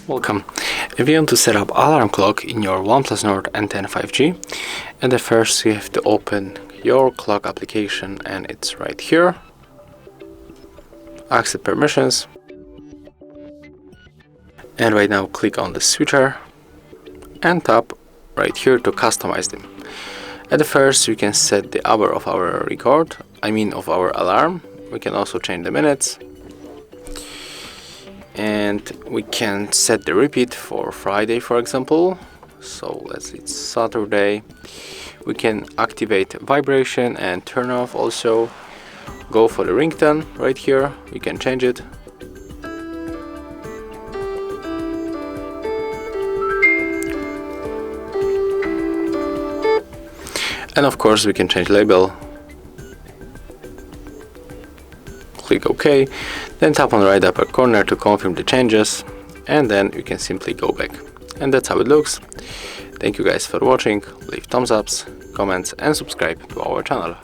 Welcome. If you want to set up alarm clock in your OnePlus Nord N10 5G, and first you have to open your clock application, and it's right here. Accept permissions, and right now click on the switcher and tap right here to customize them. At first you can set the hour of our record, of our alarm. We can also change the minutes, and we can set the repeat for Friday, for example. So it's Saturday. We can activate vibration and turn off also. Go for the ringtone right here. You can change it. And of course we can change label. Click OK, then tap on the right upper corner to confirm the changes, and then you can simply go back. And that's how it looks. Thank you guys for watching. Leave thumbs ups, comments and subscribe to our channel.